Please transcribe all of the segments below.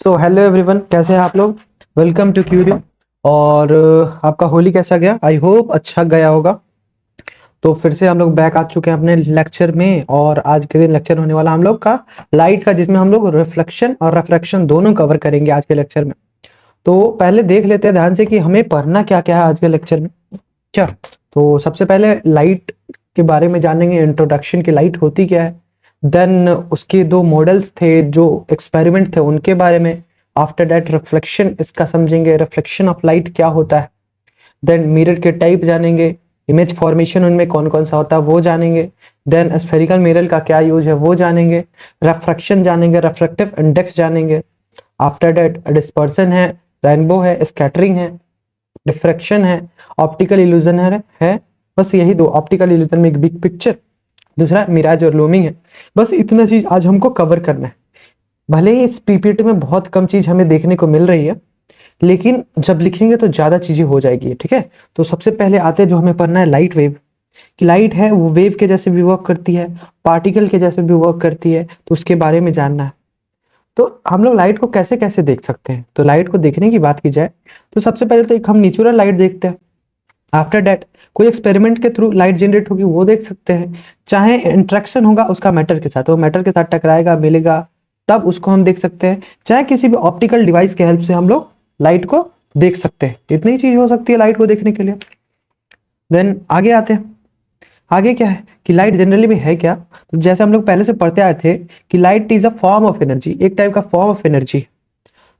So hello everyone, कैसे हैं आप लोग। Welcome to Curio. और आपका होली कैसा गया? आई होप अच्छा गया होगा। तो फिर से हम लोग बैक आ चुके हैं अपने लेक्चर में, और आज के दिन लेक्चर होने वाला हम लोग का लाइट का, जिसमें हम लोग रिफ्लेक्शन और रिफ्रैक्शन दोनों कवर करेंगे आज के लेक्चर में। तो पहले देख लेते हैं ध्यान से कि हमें पढ़ना क्या क्या है आज के लेक्चर में। क्या? तो सबसे पहले लाइट के बारे में जानेंगे, इंट्रोडक्शन की लाइट होती क्या है। देन उसके दो मॉडल्स थे, जो एक्सपेरिमेंट थे, उनके बारे में। आफ्टर दैट रिफ्लेक्शन इसका समझेंगे, रिफ्लेक्शन ऑफ लाइट क्या होता है। देन मिरर के टाइप जानेंगे, इमेज फॉर्मेशन उनमें कौन कौन सा होता है वो जानेंगे। देन स्फेरिकल मिरर का क्या यूज है वो जानेंगे। रिफ्रैक्शन जानेंगे, रिफ्रैक्टिव इंडेक्स जानेंगे। आफ्टर दैट डिस्पर्सन है, रेनबो है, स्कैटरिंग है, डिफ्रैक्शन है, ऑप्टिकल इल्यूजन है। बस यही दो, ऑप्टिकल इल्यूजन में एक बिग पिक्चर, दूसरा मिराज और लूमिंग है। बस इतना चीज आज हमको कवर करना है। भले ही इस पीपीटी में बहुत कम चीज हमें देखने को मिल रही है, लेकिन जब लिखेंगे तो ज्यादा चीजें हो जाएगी। ठीक है, तो सबसे पहले आते हैं जो हमें पढ़ना है, लाइट वेव। कि लाइट है वो वेव के जैसे भी वर्क करती है, पार्टिकल के जैसे भी वर्क करती है, तो उसके बारे में जानना है। तो हम लोग लाइट को कैसे कैसे देख सकते हैं, तो लाइट को देखने की बात की जाए तो सबसे पहले तो एक हम नेचुरल लाइट देखते हैं। आफ्टर दैट कोई एक्सपेरिमेंट के थ्रू लाइट जनरेट होगी वो देख सकते हैं। चाहे इंट्रैक्शन होगा उसका मैटर के साथ, वो मैटर के साथ टकराएगा, मिलेगा, तब उसको हम देख सकते हैं। चाहे किसी भी ऑप्टिकल डिवाइस के हेल्प से हम लोग लाइट को देख सकते हैं। इतनी चीज हो सकती है लाइट को देखने के लिए। देन आगे आते हैं। आगे क्या है कि लाइट जनरली भी है क्या। तो जैसे हम लोग पहले से पढ़ते आए थे कि light is a form of energy, एक टाइप का फॉर्म ऑफ एनर्जी,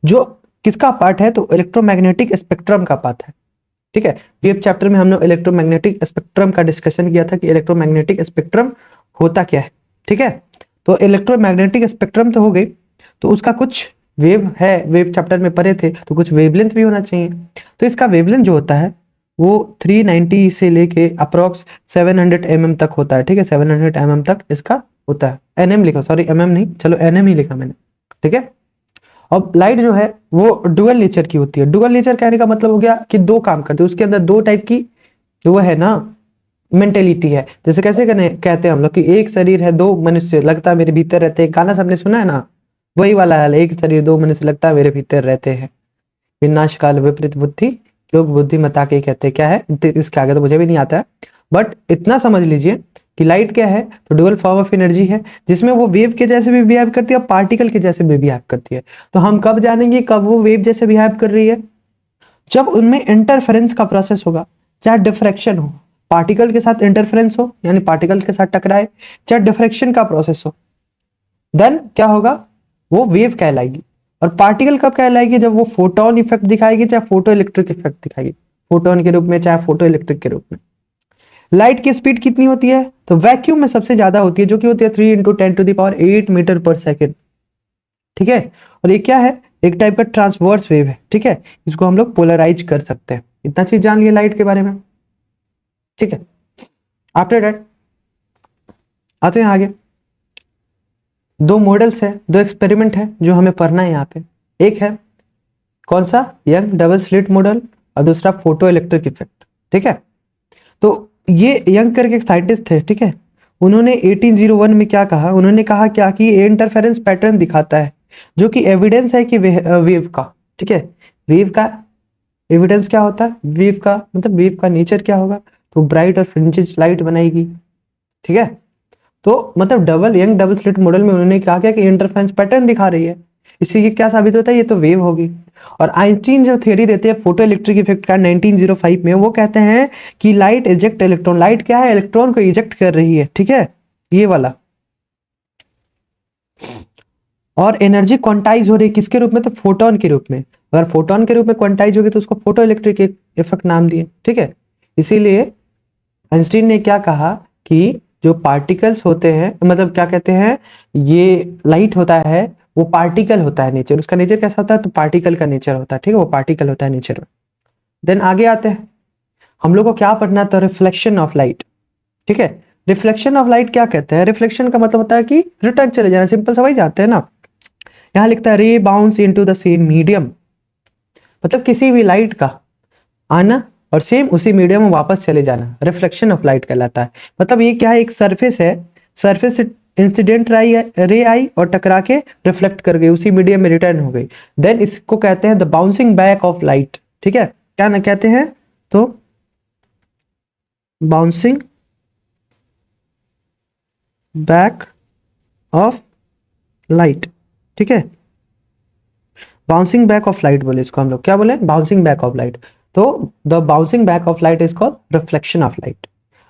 जो किसका पार्ट है, तो इलेक्ट्रोमैग्नेटिक स्पेक्ट्रम का पार्ट है। ठीक है, वेव चैप्टर में हमने इलेक्ट्रोमैग्नेटिक स्पेक्ट्रम का डिस्कशन किया था कि इलेक्ट्रोमैग्नेटिक स्पेक्ट्रम होता क्या है। ठीक है, तो इलेक्ट्रोमैग्नेटिक स्पेक्ट्रम तो हो गई, तो उसका कुछ वेव है, वेव चैप्टर में पढ़े थे, तो कुछ वेवलेंथ भी होना चाहिए। तो इसका वेवलेंथ जो होता है वो 390 से लेके अप्रोक्स 700 mm तक होता है। ठीक है, 700 mm तक इसका होता है। एनएम लिखा, सॉरी एमएम नहीं, चलो एनएम ही लिखा मैंने। ठीक है, अब लाइट जो है वो डुअल नेचर की होती है। डुअल नेचर कहने का मतलब हो गया कि दो काम करते हैं, उसके अंदर दो टाइप की वो है ना मेंटेलिटी है। जैसे कैसे कहते हैं हम लोग कि एक शरीर है दो मनुष्य लगता है मेरे भीतर रहते हैं, गाना सबने सुना है ना, वही वाला हाल है। एक शरीर दो मनुष्य लगता है मेरे भीतर रहते हैं, विनाश काल विपरीत बुद्धि, लोग बुद्धिमत्ता के कहते हैं। क्या है इसके आगे तो मुझे भी नहीं आता है, बट इतना समझ लीजिए कि लाइट क्या है, तो डुअल फॉर्म ऑफ एनर्जी है, जिसमें वो वेव के जैसे भी बिहेव करती है और पार्टिकल के जैसे भी बिहेव करती है। तो हम कब जानेंगे कब वो वेव जैसे बिहेव कर रही है, जब उनमें इंटरफेरेंस का प्रोसेस होगा, चाहे डिफ्रैक्शन हो, पार्टिकल के साथ इंटरफेरेंस हो यानी पार्टिकल के साथ टकराए, चाहे डिफ्रैक्शन का प्रोसेस हो, देन क्या होगा, वो वेव कहलाएगी। और पार्टिकल कब कहलाएगी, जब वो फोटोन इफेक्ट दिखाएगी, चाहे फोटो इलेक्ट्रिक इफेक्ट दिखाएगी, फोटोन के रूप में चाहे फोटो इलेक्ट्रिक के रूप में। लाइट की स्पीड कितनी होती है, तो वैक्यूम में सबसे ज्यादा होती है, जो कि होती है 3 × 10⁸ मीटर पर सेकेंड। ठीक है, और ये क्या है, एक टाइप का ट्रांसवर्स वेव है। ठीक है, इसको हम लोग पोलराइज कर सकते हैं। इतना चीज जान लिया लाइट के बारे में। ठीक है, आफ्टर दैट आते हैं आगे। दो मॉडल्स है, दो एक्सपेरिमेंट है जो हमें पढ़ना है यहाँ पे। एक है कौन सा, यंग डबल स्लिट मॉडल, और दूसरा फोटो इलेक्ट्रिक इफेक्ट। ठीक है, तो ये यंग करके एक साइंटिस्ट थे। ठीक है, उन्होंने 1801 में क्या कहा, उन्होंने कहा क्या कि ये इंटरफेरेंस पैटर्न दिखाता है, जो कि एविडेंस है कि वेव का। ठीक है, वेव का एविडेंस क्या होता है, वेव का मतलब वेव का नेचर क्या होगा, तो ब्राइट और फ्रिंजेस लाइट बनाएगी। ठीक है, तो मतलब यंग डबल स्लिट मॉडल में उन्होंने कहा क्या कि इंटरफेरेंस पैटर्न दिखा रही है, इससे ये क्या साबित होता है, ये तो वेव होगी। और आइंस्टीन जो थ्योरी देते हैं फोटो इलेक्ट्रिक इफेक्ट का 1905 में, वो कहते हैं कि लाइट इजेक्ट इलेक्ट्रॉन, लाइट क्या है, इलेक्ट्रॉन को इजेक्ट कर रही है। ठीक है, ये वाला। और एनर्जी क्वांटाइज हो रही है किसके रूप में, तो फोटोन के रूप में। अगर फोटोन के रूप में क्वांटाइज होगी तो उसको फोटो इलेक्ट्रिक इफेक्ट नाम दिए। ठीक है, इसीलिए आइंस्टीन ने क्या कहा कि जो पार्टिकल्स होते हैं, मतलब क्या कहते हैं, ये लाइट होता है वो पार्टिकल होता है नेचर, उसका नेचर कैसा होता है, तो पार्टिकल का नेचर होता है। ठीक है, वो पार्टिकल होता है नेचर में। देन आगे आते हैं, हम लोग को क्या पढ़ना था, रिफ्लेक्शन ऑफ लाइट। ठीक है, रिफ्लेक्शन ऑफ लाइट क्या कहते हैं, रिफ्लेक्शन का मतलब होता है कि रिटर्न चले जाना, सिंपल समझ जाते हैं ना। यहाँ लिखता है रे bounce into the same medium, मतलब किसी भी लाइट का आना और सेम उसी मीडियम में वापस चले जाना रिफ्लेक्शन ऑफ लाइट कहलाता है। मतलब ये क्या है, एक सरफेस है, सरफेस इंसिडेंट रे आई और टकरा के रिफ्लेक्ट कर गई, उसी मीडियम में रिटर्न हो गई, देन इसको कहते हैं the bouncing back of light. ठीक है, क्या ना कहते हैं, तो बाउंसिंग बैक ऑफ लाइट। ठीक है, बाउंसिंग बैक ऑफ लाइट बोले इसको हम लोग, क्या बोले, बाउंसिंग बैक ऑफ लाइट। तो the bouncing back of light is called reflection of light.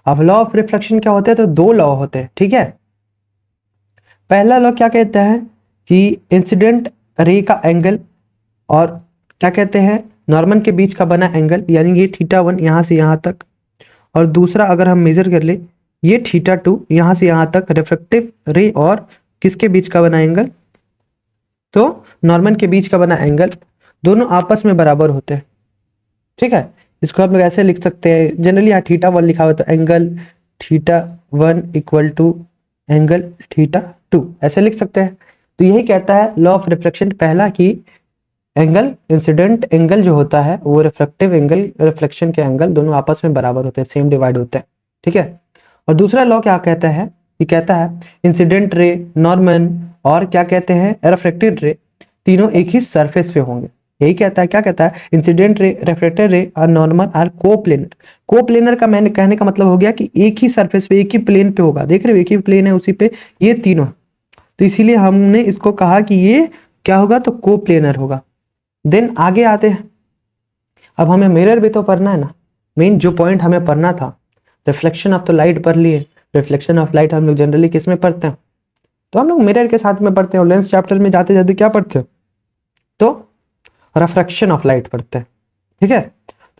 अब लॉ ऑफ रिफ्लेक्शन क्या होते हैं, तो दो लॉ होते हैं। ठीक है, पहला लॉ क्या कहता है कि इंसिडेंट रे का एंगल और क्या कहते हैं नॉर्मल के बीच का बना एंगल, यानी ये θ1 यहां से यहां तक, और दूसरा अगर हम मेजर कर ले ये θ2 यहां से यहां तक, रिफ्लेक्टिव रे और किसके बीच का बना एंगल, तो नॉर्मल के बीच का बना एंगल, दोनों आपस में बराबर होते हैं। ठीक है, इसको हम लोग ऐसे लिख सकते हैं, जनरली यहाँ θ1 लिखा हुआ, तो एंगल θ1 इक्वल टू एंगल θ2, ऐसे लिख सकते हैं। तो यही कहता है लॉ ऑफ रिफ्लेक्शन पहला कि एंगल, इंसिडेंट एंगल जो होता है वो रिफ्लेक्टिव एंगल, रिफ्लेक्शन के एंगल दोनों आपस में बराबर होते हैं, सेम डिवाइड होते हैं। ठीक है, और दूसरा लॉ क्या कहता है, ये कहता है इंसिडेंट रे, नॉर्मल और क्या कहते हैं रिफ्लेक्टेड रे, तीनों एक ही सरफेस पे होंगे। यही कहता है, क्या कहता है, इंसिडेंट रे, रिफ्लेक्टेड रे और नॉर्मल आर कोप्लेनर। कोप्लेनर का मैंने कहने का मतलब हो गया कि एक ही सरफेस पे, एक ही प्लेन पे होगा, देख रहे हो एक ही प्लेन है उसी पे ये तीनों, तो इसीलिए हमने इसको कहा कि ये क्या होगा, तो कोप्लेनर होगा। देन आगे आते हैं, अब हमें मिरर भी तो पढ़ना है ना, मेन जो पॉइंट हमें पढ़ना था, रिफ्लेक्शन ऑफ द लाइट पढ़ लिए, रिफ्लेक्शन ऑफ लाइट हम लोग जनरली किस में पढ़ते हैं, तो हम लोग मिरर के साथ में पढ़ते हैं, और लेंस चैप्टर में जाते जाते क्या पढ़ते हैं, तो रिफ्रैक्शन ऑफ लाइट पढ़ते हैं। ठीक है,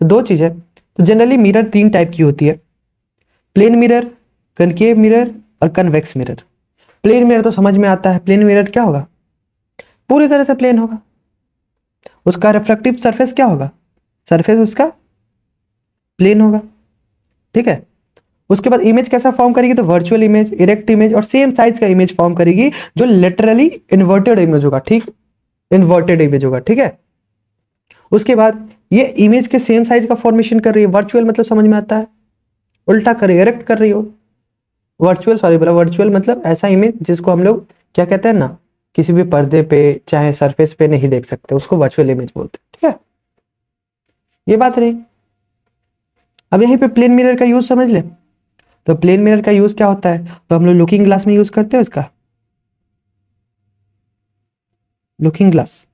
तो दो चीज है, तो जनरली मिरर तीन टाइप की होती है, प्लेन मिरर, कनकेव मिरर और कन्वेक्स मिरर। प्लेन मिरर तो समझ में आता है, प्लेन मिरर क्या होगा, पूरी तरह से प्लेन होगा, उसका रिफ्लेक्टिव सरफेस क्या होगा, सरफेस उसका प्लेन होगा। ठीक है, उसके बाद इमेज कैसा फॉर्म करेगी, तो वर्चुअल इमेज, इरेक्ट इमेज और सेम साइज का इमेज फॉर्म करेगी, जो लिटरली इन्वर्टेड इमेज होगा। ठीक, इन्वर्टेड इमेज होगा। ठीक है, उसके बाद ये इमेज के सेम साइज का फॉर्मेशन कर रही है, वर्चुअल मतलब समझ में आता है, उल्टा कर रही है, इरेक्ट कर रही हो, वर्चुअल, सॉरी बोला, वर्चुअल मतलब ऐसा इमेज जिसको हम लोग क्या कहते हैं ना, किसी भी पर्दे पे चाहे सरफेस पे नहीं देख सकते, उसको वर्चुअल इमेज बोलते हैं। ठीक है, ये बात रही। अब यहीं पे प्लेन मिरर का यूज समझ ले, तो प्लेन मिरर का यूज क्या होता है, तो हम लोग लुकिंग ग्लास में यूज करते हैं उसका, लुकिंग ग्लास।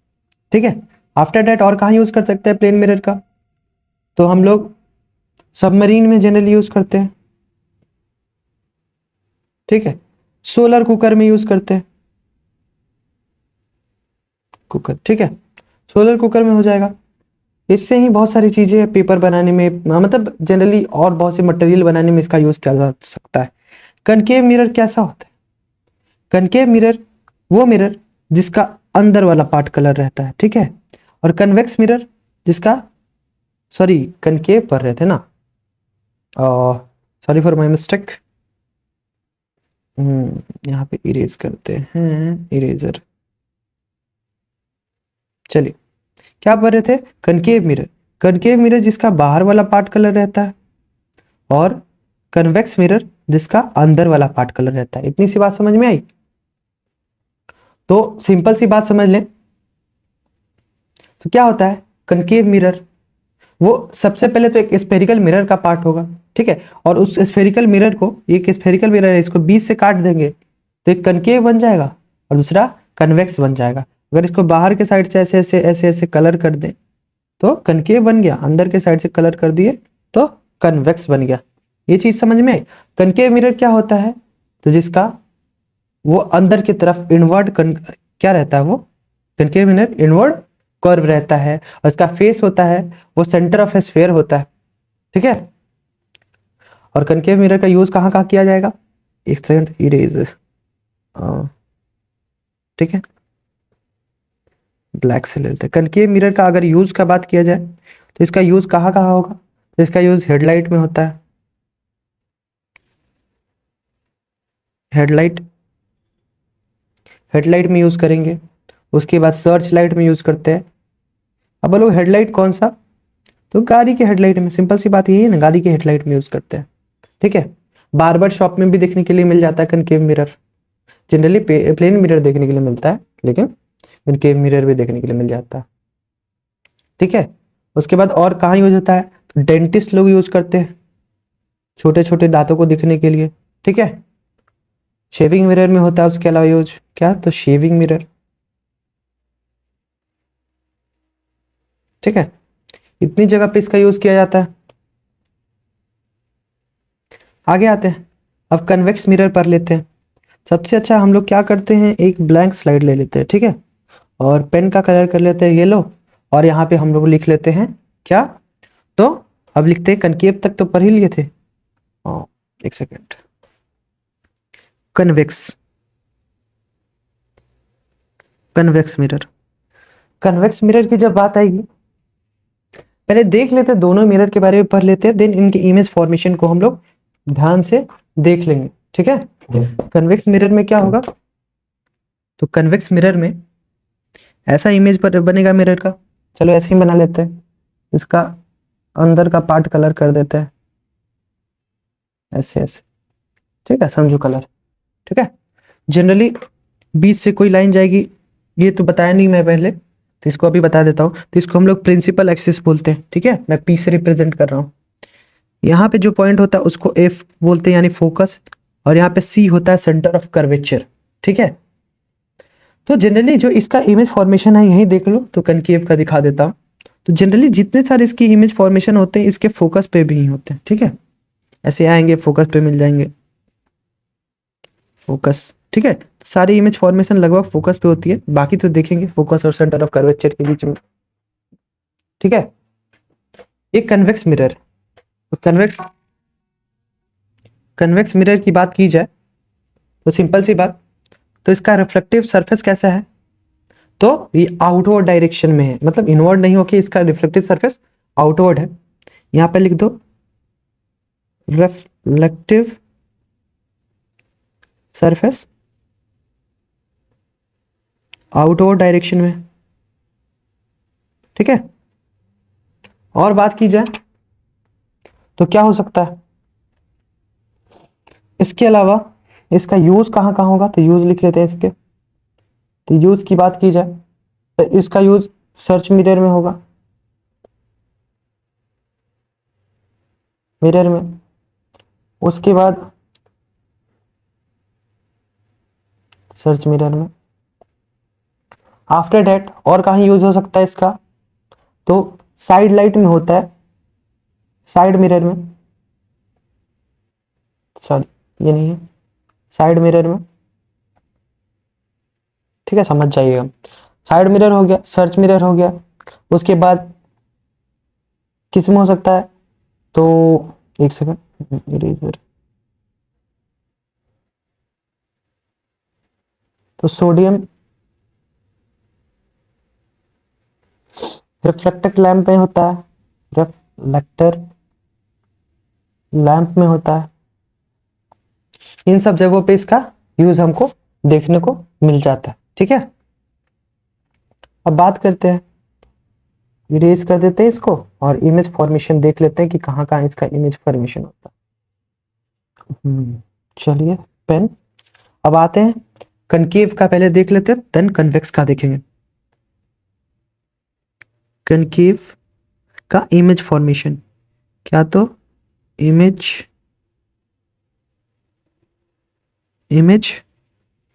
ठीक है, आफ्टर दैट और कहाँ यूज कर सकते हैं प्लेन मिरर का, तो हम लोग सबमरीन में जनरली यूज करते हैं। ठीक है, सोलर कुकर में यूज करते हैं, कुकर। ठीक है, सोलर कुकर में हो जाएगा। इससे ही बहुत सारी चीजें पेपर बनाने में, मतलब जनरली और बहुत से मटेरियल बनाने में इसका यूज किया जा सकता है। कनकेव मिरर कैसा होता है, कनकेव मिरर वो मिरर जिसका अंदर वाला पार्ट कलर रहता है। ठीक है, और कन्वेक्स मिरर जिसका, सॉरी कनकेव पढ़ रहे थे ना, सॉरी फॉर माय मिस्टेक, यहाँ पे इरेज करते हैं, इरेजर, चलिए क्या पढ़ रहे थे, कनकेव मिरर, कनकेव मिरर जिसका बाहर वाला पार्ट कलर रहता है, और कन्वेक्स मिरर जिसका अंदर वाला पार्ट कलर रहता है। इतनी सी बात समझ में आई, तो सिंपल सी बात समझ लें, तो क्या होता है कनकेव मिरर, वो सबसे पहले तो एक स्फेरिकल मिरर का पार्ट होगा। ठीक है, और उस स्फेरिकल मिरर को, एक स्फेरिकल मिरर है, इसको बीच से काट देंगे तो एक कनकेव बन जाएगा और दूसरा कन्वेक्स बन जाएगा। अगर इसको बाहर के साइड से ऐसे ऐसे ऐसे ऐसे कलर कर दें तो कनकेव बन गया, अंदर के साइड से कलर कर दिए तो कन्वेक्स बन गया। ये चीज समझ में आई। कनकेव मिरर क्या होता है, तो जिसका वो अंदर की तरफ इनवर्ड क्या रहता है, वो कनकेव मिरर इनवर्ड कर्व रहता है, और इसका फेस होता है वो सेंटर ऑफ स्फीयर होता है। ठीक है, और कनकेव मिरर का यूज कहाँ कहाँ किया जाएगा, एक सेकंड इरेज, ठीक है, ब्लैक से लेते हैं। कनकेव मिरर का अगर यूज का बात किया जाए तो इसका यूज कहाँ कहाँ होगा, तो इसका यूज हेडलाइट में होता है, हेडलाइट, हेडलाइट में यूज करेंगे। उसके बाद सर्च लाइट में यूज करते हैं। अब बोलो हेडलाइट कौन सा, तो गाड़ी के हेडलाइट में, सिंपल सी बात यही है ना, गाड़ी के हेडलाइट में यूज करते हैं। ठीक है, बार्बर शॉप में भी देखने के लिए मिल जाता है concave mirror. Generally plane mirror देखने के लिए मिलता है, लेकिन कनकेव मिरर भी देखने के लिए मिल जाता है। ठीक है, उसके बाद और कहाँ यूज होता है, तो डेंटिस्ट लोग यूज करते हैं छोटे छोटे दांतों को दिखने के लिए। ठीक है, शेविंग मिरर में होता है उसके अलावा यूज क्या, तो शेविंग मिरर। ठीक है, इतनी जगह पे इसका यूज किया जाता है। आगे आते हैं, अब कन्वेक्स मिरर पर लेते हैं। सबसे अच्छा हम लोग क्या करते हैं, एक ब्लैंक स्लाइड ले लेते हैं। ठीक है, और पेन का कलर कर लेते हैं येलो, और यहाँ पे हम लोग लिख लेते हैं क्या, तो अब लिखते हैं कनकेव तक तो पढ़ ही लिए थे। एक second, convex, convex mirror. Convex mirror की जब बात आएगी, पहले देख लेते हैं दोनों मिरर के बारे में पढ़ लेते हैं, देन इनकी इमेज फॉर्मेशन को हम लोग ध्यान से देख लेंगे। ठीक है, कन्वेक्स मिरर में क्या होगा, तो कन्वेक्स मिरर में ऐसा इमेज पर बनेगा मिरर का। चलो ऐसे ही बना लेते हैं, इसका अंदर का पार्ट कलर कर देते हैं ऐसे ऐसे। ठीक है, समझो कलर। ठीक है, जनरली बीच से कोई लाइन जाएगी, ये तो बताया नहीं मैं पहले, तो इसको अभी बता देता हूँ। तो इसको हम लोग प्रिंसिपल एक्सिस बोलते हैं। ठीक है, मैं पी से रिप्रेजेंट कर रहा हूँ। यहाँ पे जो पॉइंट होता है उसको एफ बोलते हैं, यानी फोकस, और यहाँ पे सी होता है सेंटर ऑफ कर्वेचर। ठीक है, तो जनरली जो इसका इमेज फॉर्मेशन है यही देख लो, तो कनकेव का दिखा देता हूँ। तो जनरली जितने सारे इसकी इमेज फॉर्मेशन होते हैं इसके फोकस पे भी होते हैं। ठीक है, ऐसे आएंगे फोकस पे मिल जाएंगे, फोकस। ठीक है, सारी इमेज फॉर्मेशन लगभग फोकस पे होती है, बाकी तो देखेंगे फोकस और सेंटर ऑफ कर्वेचर के बीच में। ठीक है, एक कन्वेक्स मिरर, तो कन्वेक्स कन्वेक्स मिरर की बात की जाए तो सिंपल सी बात, तो इसका रिफ्लेक्टिव सरफेस कैसा है, तो ये आउटवर्ड डायरेक्शन में है, मतलब इनवर्ड नहीं होके इसका रिफ्लेक्टिव सरफेस आउटवर्ड है। यहां पे लिख दो रिफ्लेक्टिव सरफेस आउटवर्ड डायरेक्शन में। ठीक है, और बात की जाए तो क्या हो सकता है इसके अलावा, इसका यूज कहाँ कहाँ होगा, तो यूज लिख लेते हैं इसके। तो यूज की बात की जाए तो इसका यूज सर्च मिरर में होगा, मिरर में। उसके बाद सर्च मिरर में, आफ्टर डेट और कहाँ यूज हो सकता है इसका, तो साइड लाइट में होता है, साइड मिरर में, सॉरी ये नहीं है, साइड मिरर में। ठीक है, समझ जाइएगा, साइड मिरर हो गया, सर्च मिरर हो गया। उसके बाद किस में हो सकता है, तो एक सेकंड, इरेजर, तो सोडियम रिफ्लेक्टर लैंप में होता है, रिफ्लेक्टर लैंप में होता है। इन सब जगहों पे इसका यूज हमको देखने को मिल जाता है। ठीक है, अब बात करते हैं, इरेज कर देते हैं इसको और इमेज फॉर्मेशन देख लेते हैं कि कहाँ कहाँ इसका इमेज फॉर्मेशन होता है। चलिए पेन, अब आते हैं कनकेव का, पहले देख लेते हैं देन कन्वेक्स का देखेंगे। कनकेव का इमेज फॉर्मेशन क्या, तो इमेज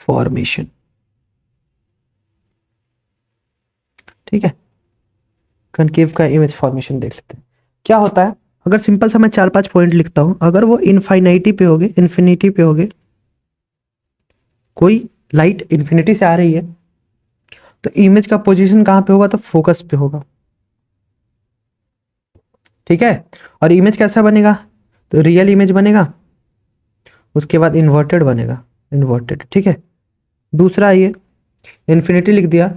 फॉर्मेशन। ठीक है, कनकेव का इमेज फॉर्मेशन देख लेते हैं क्या होता है। अगर सिंपल सा मैं 4-5 पॉइंट लिखता हूं, अगर वो इन्फिनिटी पे होगे, कोई लाइट इन्फिनिटी से आ रही है तो इमेज का पोजीशन कहां पे होगा, तो फोकस पे होगा। ठीक है, और इमेज कैसा बनेगा, तो रियल इमेज बनेगा, उसके बाद इन्वर्टेड बनेगा, इन्वर्टेड। ठीक है, दूसरा ये इन्फिनिटी लिख दिया,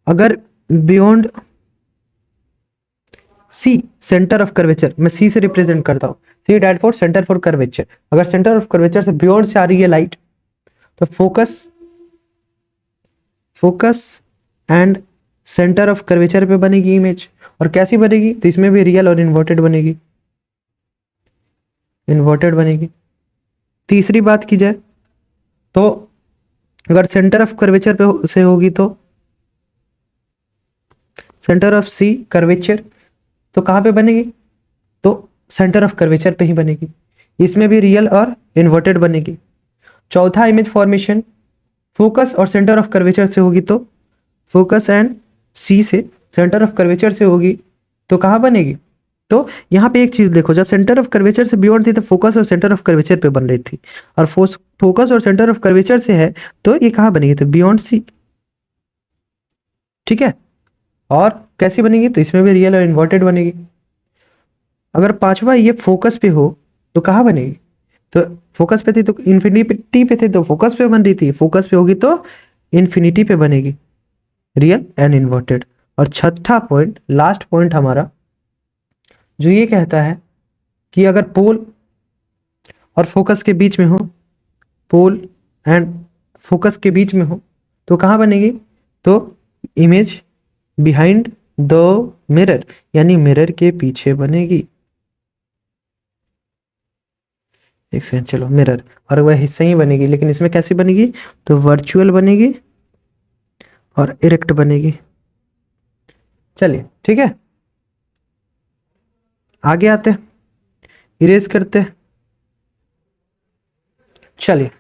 अगर beyond C centre of curvature, मैं सी से रिप्रेजेंट करता हूं, C that for centre for curvature, अगर सेंटर ऑफ कर्वेचर से बियॉन्ड से आ रही है लाइट, तो focus and centre of curvature पे बनेगी इमेज। और कैसी बनेगी, तो इसमें भी रियल और इन्वर्टेड बनेगी, इन्वर्टेड बनेगी। तीसरी बात की जाए तो अगर सेंटर ऑफ कर्वेचर पे से होगी तो सेंटर ऑफ सी कर्वेचर तो कहाँ पे बनेगी, तो सेंटर ऑफ कर्वेचर पे ही बनेगी। इसमें भी रियल और इन्वर्टेड बनेगी। चौथा इमेज फॉर्मेशन फोकस और सेंटर ऑफ कर्वेचर से होगी तो फोकस एंड सी से सेंटर ऑफ कर्वेचर से होगी तो कहाँ बनेगी, तो यहाँ पे एक चीज देखो, जब सेंटर ऑफ कर्वेचर से बियॉन्ड थी तो फोकस और सेंटर ऑफ कर्वेचर पे बन रही थी, और फोकस और सेंटर ऑफ कर्वेचर से है तो ये कहाँ बनेगी, तो बियॉन्ड सी। ठीक है, और कैसी बनेगी, तो इसमें भी रियल और इन्वर्टेड बनेगी। अगर पांचवा ये फोकस पे हो तो कहाँ बनेगी, तो फोकस पे थी तो इन्फिनिटी पे थे तो फोकस पे बन रही थी, फोकस पे होगी तो इन्फिनिटी पे बनेगी, रियल एंड इन्वर्टेड। और छठा पॉइंट, लास्ट पॉइंट हमारा, जो ये कहता है कि अगर पोल और फोकस के बीच में हो, पोल एंड फोकस के बीच में हो तो कहाँ बनेगी, तो इमेज बिहाइंड द मिरर, यानी मिरर के पीछे बनेगी। एक सेकंड, चलो मिरर, और वह हिस्सा ही बनेगी, लेकिन इसमें कैसी बनेगी, तो वर्चुअल बनेगी और इरेक्ट बनेगी। चलिए ठीक है, आगे आते, इरेज करते। चलिए,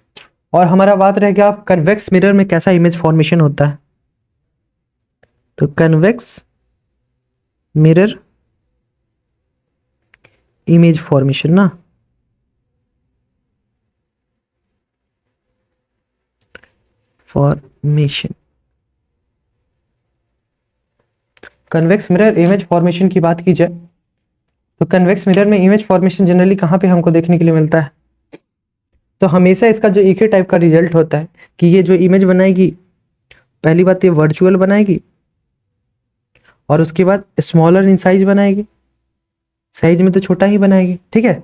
और हमारा बात रह गया कन्वेक्स मिरर में कैसा इमेज फॉर्मेशन होता है। तो कन्वेक्स मिरर इमेज फॉर्मेशन ना, formation, convex mirror image formation की बात की जाए तो कन्वेक्स मिरर में इमेज फॉर्मेशन जनरली कहाँ पे हमको देखने के लिए मिलता है, तो हमेशा इसका जो एक ही टाइप का रिजल्ट होता है कि ये जो इमेज बनाएगी, पहली बात ये वर्चुअल बनाएगी और उसके बाद स्मॉलर इन साइज बनाएगी, साइज में तो छोटा ही बनाएगी। ठीक है,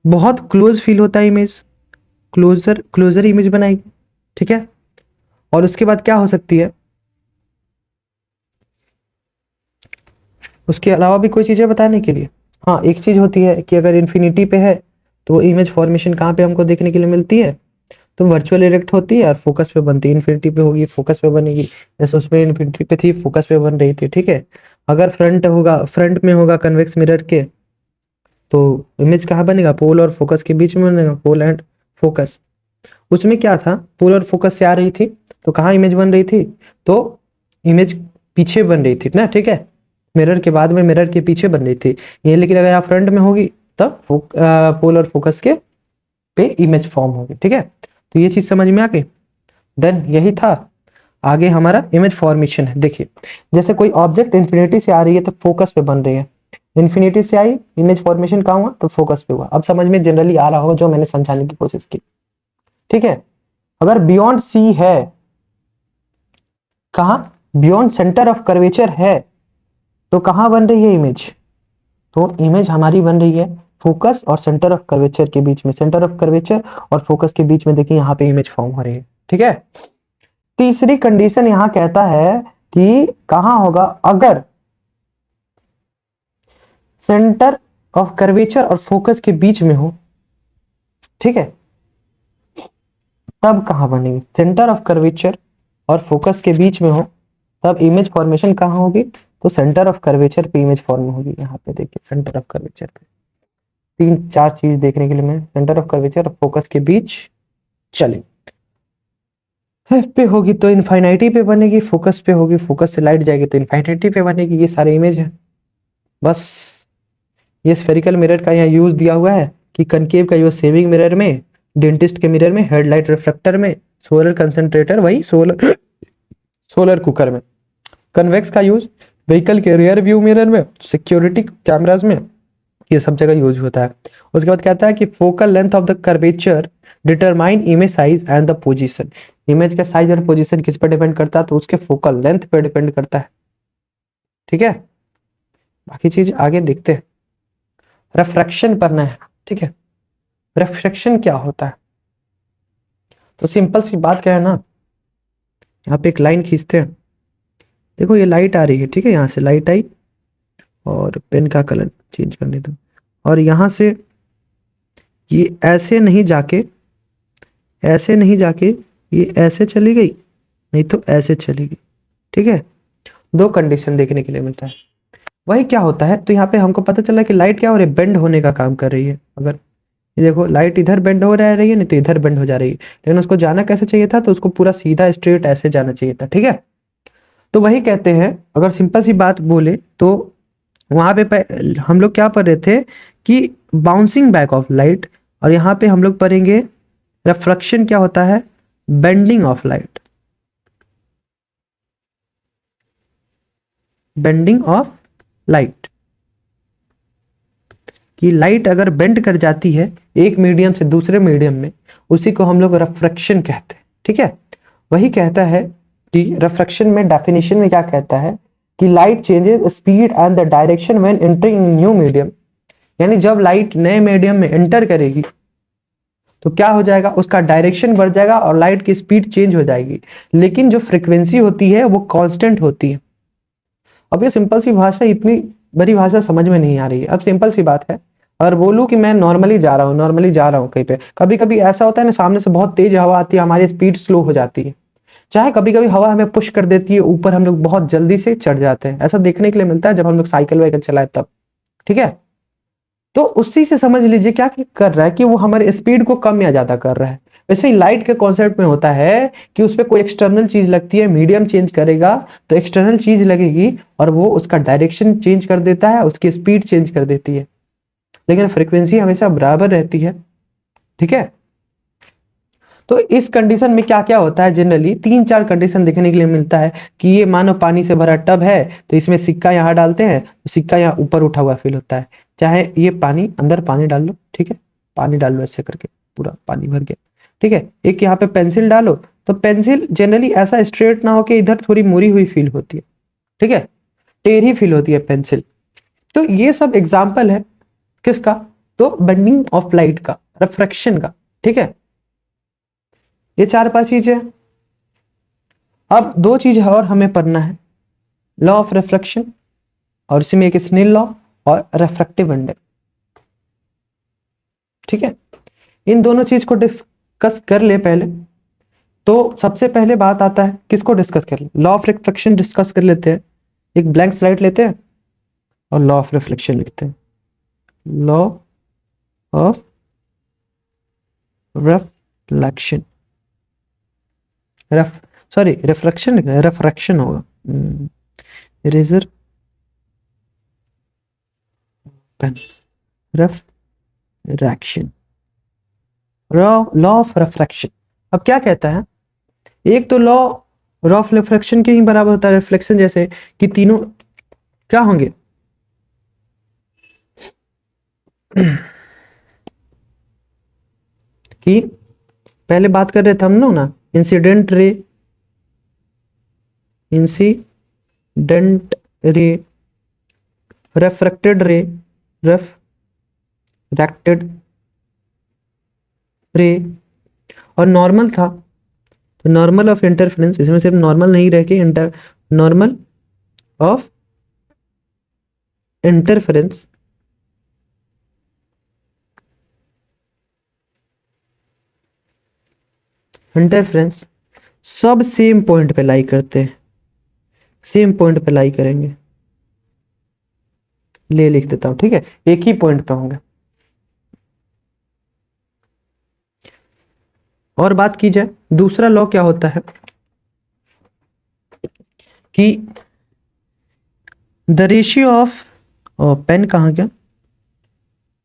बहुत क्लोज फील होता है इमेज, क्लोजर क्लोजर इमेज बनाएगी। ठीक है, और उसके बाद क्या हो सकती है, उसके अलावा भी कोई चीजें बताने के लिए, हाँ एक चीज होती है कि अगर इन्फिनिटी पे है तो इमेज फॉर्मेशन कहाँ पे हमको देखने के लिए मिलती है, तो वर्चुअल इरेक्ट होती है और फोकस पे बनती है। इन्फिनिटी पे होगी फोकस पे बनेगी, जैसे उसमें इन्फिनिटी पे थी फोकस पे बन रही थी। ठीक है, अगर फ्रंट होगा, फ्रंट में होगा कन्वेक्स मिरर के, तो इमेज कहाँ बनेगा, पोल और फोकस के बीच में बनेगा, पोल एंड फोकस। उसमें क्या था, पोल और फोकस से आ रही थी तो कहाँ इमेज बन रही थी, तो इमेज पीछे बन रही थी ना। ठीक है, मिरर के बाद में मिरर के पीछे बन रही थी ये, लेकिन अगर आप फ्रंट में होगी तब पोल और फोकस के पे इमेज फॉर्म होगी। ठीक है, तो ये चीज समझ में आ गई। देन यही था, आगे हमारा इमेज फॉर्मेशन है। देखिए, जैसे कोई ऑब्जेक्ट इन्फिनिटी से आ रही है तो फोकस पे बन रही है, इन्फिनिटी से आई इमेज फॉर्मेशन कहाँ हुआ, तो फोकस पे हुआ। अब समझ में जनरली आ रहा होगा जो मैंने समझाने की कोशिश की। ठीक है, अगर बियॉन्ड सी है, कहा बियॉन्ड सेंटर ऑफ कर्वेचर है, तो कहां बन रही है इमेज, तो इमेज हमारी बन रही है फोकस और सेंटर ऑफ कर्वेचर के बीच में, सेंटर ऑफ कर्वेचर और फोकस के बीच में। देखिए यहाँ पे इमेज फॉर्म हो रही है। ठीक है, तीसरी कंडीशन यहां कहता है कि कहां होगा, अगर सेंटर ऑफ कर्वेचर और फोकस के बीच में हो। ठीक है, तब कहां बनेगी, सेंटर ऑफ कर्वेचर और फोकस के बीच में हो तब इमेज फॉर्मेशन कहां होगी, तो सेंटर ऑफ कर्वेचर पे इमेज फॉर्म होगी। यहाँ पे देखिए सेंटर ऑफ कर्वेचर पे तीन चार चीज देखने के लिए मैं, सेंटर ऑफ कर्वेचर और फोकस के बीच। चलिए, एफ पे होगी तो इनफाइनाइटी पे बनेगी, फोकस पे होगी, फोकस से लाइट जाएगी तो इनफाइनाइटी पे बनेगी। ये सारे इमेज है। बस ये स्फेरिकल मिरर का यहाँ यूज दिया हुआ है कि कनकेव का यूज सेविंग मिरर में, डेंटिस्ट के मिरर में, हेडलाइट रिफ्लेक्टर में, सोलर कंसंट्रेटर वही सोलर सोलर कुकर में, कन्वेक्स का यूज व्हीकल के रियर व्यू मिरर में, सिक्योरिटी कैमरास में, ये सब जगह यूज होता है। उसके बाद कहता है कि focal length of the curvature determine image size and the position. Image का साइज और पोजीशन किस पर डिपेंड करता है, तो उसके फोकल लेंथ पर डिपेंड करता है। ठीक है, बाकी चीज आगे देखते हैं। रिफ्रैक्शन पढ़ना है। ठीक है, रिफ्रैक्शन क्या होता है, तो सिंपल सी बात क्या है ना, यहाँ पे एक लाइन खींचते हैं। देखो ये लाइट आ रही है, ठीक है, यहाँ से लाइट आई और पेन का कलर चेंज करने दो, और यहाँ से ये ऐसे नहीं जाके ऐसे नहीं जाके ये ऐसे चली गई, नहीं तो ऐसे चली गई। ठीक है, दो कंडीशन देखने के लिए मिलता है। वही क्या होता है, तो यहाँ पे हमको पता चला कि लाइट क्या हो रही है, बेंड होने का काम कर रही है। अगर ये देखो लाइट इधर बेंड हो रही है, नहीं तो इधर बेंड हो जा रही है, लेकिन उसको जाना कैसे चाहिए था, तो उसको पूरा सीधा स्ट्रेट ऐसे जाना चाहिए था। ठीक है, तो वही कहते हैं, अगर सिंपल सी बात बोले तो वहां पे हम लोग क्या पढ़ रहे थे कि बाउंसिंग बैक ऑफ लाइट, और यहाँ पे हम लोग पढ़ेंगे रिफ्रैक्शन क्या होता है, bending of light, bending of light. कि लाइट अगर बेंड कर जाती है एक मीडियम से दूसरे मीडियम में, उसी को हम लोग रिफ्रैक्शन कहते हैं। ठीक है, वही कहता है कि रिफ्रैक्शन में डेफिनेशन में क्या कहता है कि light changes speed and the direction when entering new medium. यानी जब लाइट नए मीडियम में एंटर करेगी तो क्या हो जाएगा, उसका डायरेक्शन बढ़ जाएगा और लाइट की स्पीड चेंज हो जाएगी, लेकिन जो फ्रीक्वेंसी होती है वो कांस्टेंट होती है। अब ये सिंपल सी भाषा, इतनी बड़ी भाषा समझ में नहीं आ रही है। अब सिंपल सी बात है, अगर बोलूं कि मैं नॉर्मली जा रहा हूँ, नॉर्मली जा रहा हूँ कहीं पे, कभी कभी ऐसा होता है ना, सामने से बहुत तेज हवा आती है, हमारी स्पीड स्लो हो जाती है, चाहे कभी कभी हवा हमें पुश कर देती है ऊपर, हम लोग बहुत जल्दी से चढ़ जाते हैं। ऐसा देखने के लिए मिलता है जब हम लोग साइकिल वाइकिल चलाए तब। ठीक है, तो उसी से समझ लीजिए क्या कर रहा है कि वो हमारे स्पीड को कम या ज्यादा कर रहा है। वैसे ही लाइट के कॉन्सेप्ट में होता है कि उस पर कोई एक्सटर्नल चीज लगती है, मीडियम चेंज करेगा तो एक्सटर्नल चीज लगेगी और वो उसका डायरेक्शन चेंज कर देता है, उसकी स्पीड चेंज कर देती है, लेकिन फ्रीक्वेंसी हमेशा बराबर रहती है। ठीक है, तो इस कंडीशन में क्या क्या होता है, जनरली तीन चार कंडीशन देखने के लिए मिलता है कि ये मानो पानी से भरा टब है, तो इसमें सिक्का यहाँ डालते हैं तो सिक्का यहाँ ऊपर उठा हुआ फील होता है। चाहे ये पानी, अंदर पानी डाल लो, ठीक है, पानी डाल लो ऐसे करके, पूरा पानी भर गया। ठीक है, एक यहाँ पे पेंसिल डालो तो पेंसिल जनरली ऐसा स्ट्रेट ना होके इधर थोड़ी मुड़ी हुई फील होती है। ठीक है, टेढ़ी फील होती है पेंसिल। तो ये सब एग्जाम्पल है किसका, तो बेंडिंग ऑफ लाइट का, रिफ्रैक्शन का। ठीक है, ये चार पांच चीजें। अब दो चीज और हमें पढ़ना है, लॉ ऑफ रिफ्रैक्शन और इसी में एक स्नेल लॉ और रिफ्रैक्टिव इंडेक्स। ठीक है, इन दोनों चीज को डिस्कस कर ले पहले। तो सबसे पहले बात आता है, किसको डिस्कस कर ले, लॉ ऑफ रिफ्रैक्शन डिस्कस कर लेते हैं। एक ब्लैंक स्लाइड लेते हैं और लॉ ऑफ रिफ्लेक्शन लिखते हैं। Law of reflection, sorry refraction लिखना है, रिफ्रैक्शन होगा, eraser pen, refraction, law of refraction. अब क्या कहता है, एक तो लॉ ऑफ रिफ्रैक्शन के ही बराबर होता है रिफ्लेक्शन जैसे, कि तीनों क्या होंगे कि पहले बात कर रहे थे हम लोग ना, incident ray, incident ray, refracted रे, रेफ्रैक्टेड रे, और नॉर्मल था तो नॉर्मल ऑफ इंटरफेरेंस। इसमें सिर्फ नॉर्मल नहीं रह के नॉर्मल ऑफ इंटरफेरेंस, इंटरफेरेंस सब सेम पॉइंट पे लाई करते हैं, सेम पॉइंट पे लाई करेंगे। ले लिख देता हूं, ठीक है, एक ही पॉइंट पे होंगे। और बात की जाए दूसरा लॉ क्या होता है कि द रेशियो ऑफ, पेन कहाँ गया,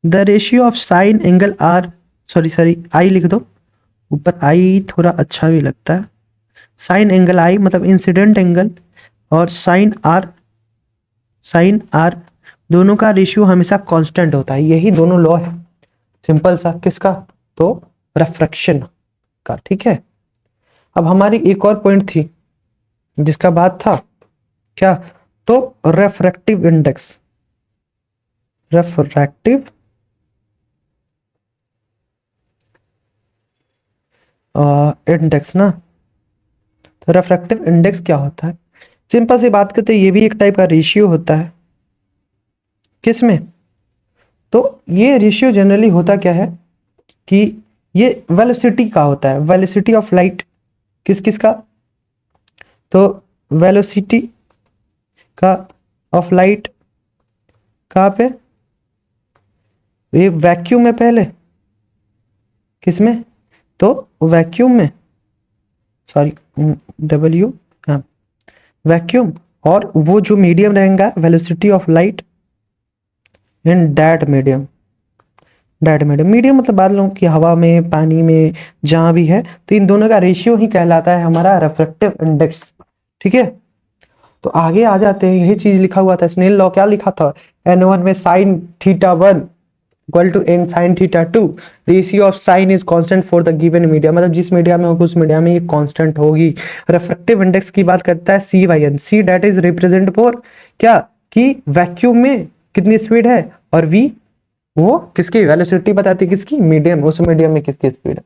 the ratio of sine angle are, sorry I लिख दो, ऊपर आई थोड़ा अच्छा भी लगता है। साइन एंगल आई मतलब इंसिडेंट एंगल, और साइन आर दोनों का रेशियो हमेशा कांस्टेंट होता है। यही दोनों लॉ है सिंपल सा, किसका, तो रिफ्रैक्शन का। ठीक है, अब हमारी एक और पॉइंट थी जिसका बात था क्या, तो रेफ्रैक्टिव इंडेक्स, रेफ्रैक्टिव इंडेक्स ना। तो रेफ्रैक्टिव इंडेक्स क्या होता है, सिंपल सी बात करते हैं, ये भी एक टाइप का रेशियो होता है। किसमें, तो ये रेशियो जनरली होता क्या है कि ये वेलोसिटी का होता है, वेलोसिटी ऑफ लाइट किस किस का, तो वेलोसिटी का ऑफ लाइट कहाँ पे, ये वैक्यूम में पहले, किसमें, तो वैक्यूम में, सॉरी डब्ल्यू, हाँ वैक्यूम, और वो जो मीडियम रहेगा velocity of light in that medium, that medium, medium मतलब बात लो कि हवा में, पानी में, जहां भी है, तो इन दोनों का रेशियो ही कहलाता है हमारा रिफ्रैक्टिव इंडेक्स। ठीक है, तो आगे आ जाते हैं, यही चीज लिखा हुआ था स्नेल लॉ, क्या लिखा था, n1 में sine theta 1 equal to n sine theta 2, ratio of sine is constant for the given media, मतलब जिस मीडिया में होगा उस मीडिया में ये कांस्टेंट होगी। रिफ्रैक्टिव इंडेक्स की बात करता है c by n, c that is represent for क्या, कि वैक्यूम में कितनी स्पीड है, और v वो किसकी वेलोसिटी बताती है, किसकी, मीडियम, उस मीडियम में किसकी स्पीड है।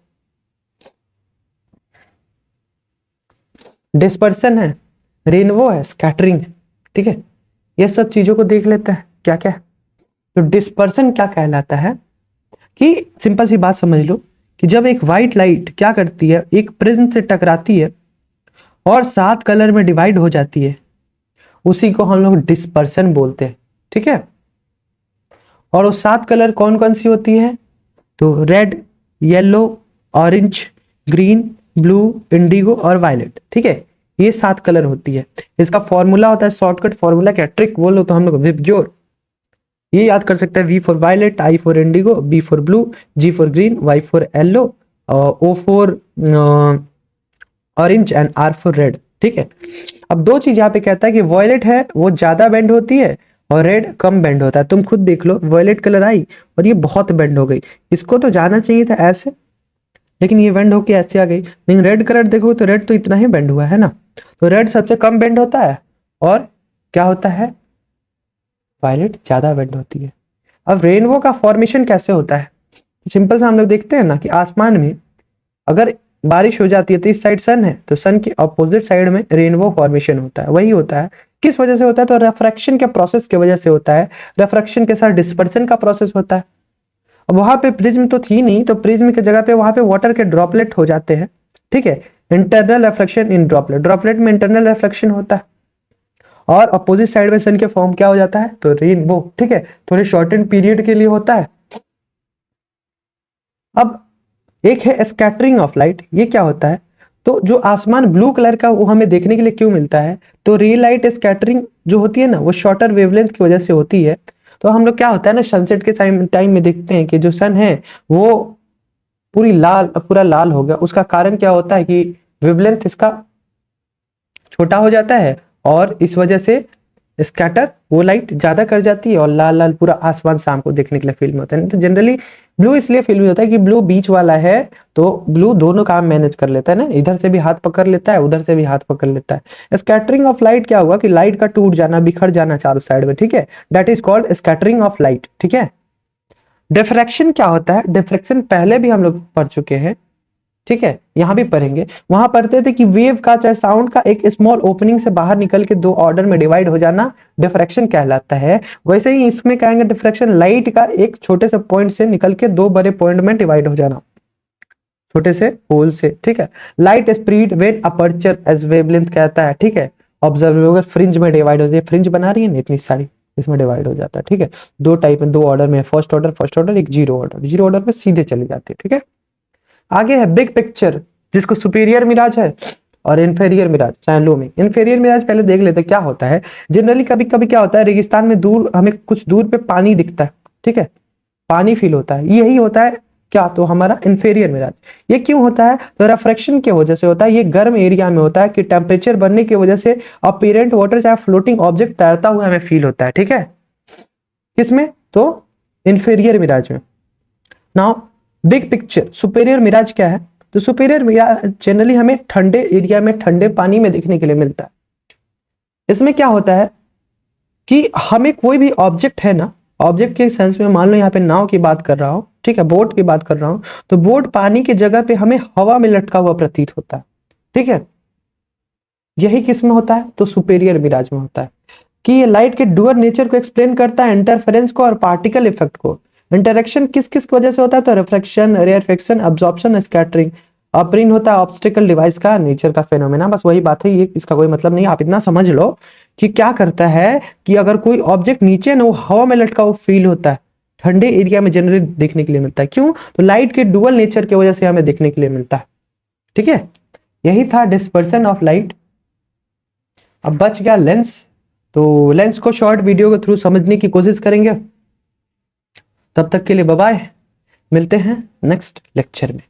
डिस्पर्सन है, रेनबो है, स्कैटरिंग, ठीक है, ये सब चीजों को देख लेते हैं क्या क्या। तो डिस्पर्सन क्या कहलाता है, कि सिंपल सी बात समझ लो कि जब एक व्हाइट लाइट क्या करती है, एक प्रिज्म से टकराती है और 7 कलर में डिवाइड हो जाती है, उसी को हम लोग डिस्पर्सन बोलते हैं। ठीक है, और वो 7 कलर कौन कौन सी होती है, तो red, yellow, orange, green, blue, Indigo और वायलेट। ठीक है, ये 7 कलर होती है। इसका फॉर्मूला होता है, शॉर्टकट फॉर्मूला क्या, ट्रिक बोलो तो हम लोग विबग्योर, ये याद कर सकते हैं, V for violet, I for indigo, B for blue, G for green, Y for yellow, O for orange and R for red. ठीक है, अब दो चीज यहाँ पे कहता है कि वॉयलेट है वो ज्यादा बेंड होती है और रेड कम बेंड होता है। तुम खुद देख लो, वॉयलेट कलर आई और ये बहुत बेंड हो गई, इसको तो जाना चाहिए था ऐसे, लेकिन ये बेंड होके ऐसे आ गई। लेकिन रेड कलर देखो तो रेड तो इतना ही बेंड हुआ है ना, तो रेड सबसे कम बेंड होता है और क्या होता है, वायलेट ज्यादा बेंड होती है। अब रेनबो का फॉर्मेशन कैसे होता है, सिंपल सा हम लोग देखते हैं ना कि आसमान में अगर बारिश हो जाती है तो इस साइड सन है, तो सन के अपोजिट साइड में रेनबो फॉर्मेशन होता है। वही होता है, किस वजह से होता है, तो रेफ्रैक्शन के प्रोसेस की वजह से होता है। रेफ्रैक्शन के साथ डिस्पर्सन का प्रोसेस होता है। अब वहां पे प्रिज्म तो थी नहीं, तो प्रिज्म की जगह पे वहां पे वाटर के ड्रॉपलेट हो जाते हैं। ठीक है, internal reflection in droplet, droplet में इंटरनल रिफ्लेक्शन होता है, और अपोजिट साइड में सन के फॉर्म क्या हो जाता है, तो रेनबो। ठीक है, थोड़े शॉर्टेन पीरियड के लिए होता है। अब एक है स्कैटरिंग ऑफ लाइट, ये क्या होता है, तो जो आसमान ब्लू कलर का वो हमें देखने के लिए क्यों मिलता है, तो रे लाइट स्कैटरिंग जो होती है ना, वो शॉर्टर वेवलेंथ की वजह से होती है। तो हम लोग क्या होता है ना, सनसेट के टाइम में देखते हैं कि जो सन है वो पूरा लाल हो गया, उसका कारण क्या होता है कि वेवलेंथ इसका छोटा हो जाता है, और इस वजह से स्कैटर वो लाइट ज्यादा कर जाती है और लाल लाल पूरा आसमान शाम को देखने के लिए फील में होता है। तो जनरली ब्लू इसलिए फील में होता है कि ब्लू बीच वाला है, तो ब्लू दोनों काम मैनेज कर लेता है ना, इधर से भी हाथ पकड़ लेता है, उधर से भी हाथ पकड़ लेता है। स्कैटरिंग ऑफ लाइट क्या हुआ कि लाइट का टूट जाना, बिखर जाना चारों साइड में। ठीक है, that is called scattering of light. ठीक है, डिफ्रैक्शन क्या होता है, डिफ्रैक्शन पहले भी हम लोग पढ़ चुके हैं। ठीक है, यहां भी पढ़ेंगे, वहां पढ़ते थे कि वेव का चाहे साउंड का एक स्मॉल ओपनिंग से बाहर निकल के दो ऑर्डर में डिवाइड हो जाना डिफ्रैक्शन कहलाता है। वैसे ही इसमें कहेंगे डिफ्रैक्शन लाइट का एक छोटे से पॉइंट से निकल के दो बड़े पॉइंट में डिवाइड हो जाना, छोटे से होल से। ठीक है, light speed when aperture as wavelength कहता है। ठीक है, ऑब्जर्व अगर फ्रिंज में डिवाइड हो जाए, फ्रिंज बना रही है ना इतनी सारी, इसमें डिवाइड हो जाता है। ठीक है, दो टाइप में, दो ऑर्डर में, फर्स्ट ऑर्डर, एक जीरो ऑर्डर, जीरो ऑर्डर में सीधे चली जाती है। ठीक है, आगे है बिग पिक्चर, जिसको सुपीरियर मिराज है और इंफेरियर मिराज, चाहे लो में। इंफेरियर मिराज पहले देख लेते क्या होता है। जनरली कभी कभी क्या होता है, रेगिस्तान में दूर हमें कुछ दूर पे पानी दिखता है। ठीक है, पानी फील होता है, यही होता है क्या, तो हमारा इंफेरियर मिराज। ये क्यों होता है, तो रिफ्रैक्शन की वजह से होता है। ये गर्म एरिया में होता है कि टेम्परेचर बढ़ने की वजह से अपीरेंट वाटर चाहे फ्लोटिंग ऑब्जेक्ट तैरता हुआ हमें फील होता है। ठीक है, किसमें, तो इंफेरियर मिराज में। Now big picture, superior mirage क्या है, तो सुपेरियर मिराज जनरली हमें ठंडे एरिया में, ठंडे पानी में देखने के लिए मिलता है। इसमें क्या होता है कि हमें कोई भी ऑब्जेक्ट है ना, ऑब्जेक्ट के सेंस में मान लो यहाँ पे नाव की बात कर रहा हूं, ठीक है, बोट की बात कर रहा हूं, तो बोट पानी की जगह पे हमें हवा में लटका हुआ प्रतीत होता है। ठीक है, यही किस में होता है, तो सुपेरियर मिराज में होता है। कि ये लाइट के डुअल नेचर को एक्सप्लेन करता है, इंटरफेरेंस को और पार्टिकल इफेक्ट को। इंटरेक्शन किस किस वजह से होता है? तो रिफ्रैक्शन, रेयरफेक्शन, अब्जॉर्प्शन, स्कैटरिंग। अपरिन होता है ऑब्स्टिकल डिवाइस का नेचर का फेनोमेना। बस वही बात है, ये इसका कोई मतलब नहीं, आप इतना समझ लो कि क्या करता है कि अगर कोई ऑब्जेक्ट नीचे ना, वो हवा में लटका हुआ फील होता है, ठंडे एरिया में जनरली देखने के लिए मिलता है। क्यों? तो लाइट के डुअल नेचर की वजह से हमें देखने के लिए मिलता है। ठीक है, यही था डिस्पर्सन ऑफ लाइट। अब बच गया लेंस, तो लेंस को शॉर्ट वीडियो के थ्रू समझने की कोशिश करेंगे। तब तक के लिए बाय बाय, मिलते हैं नेक्स्ट लेक्चर में।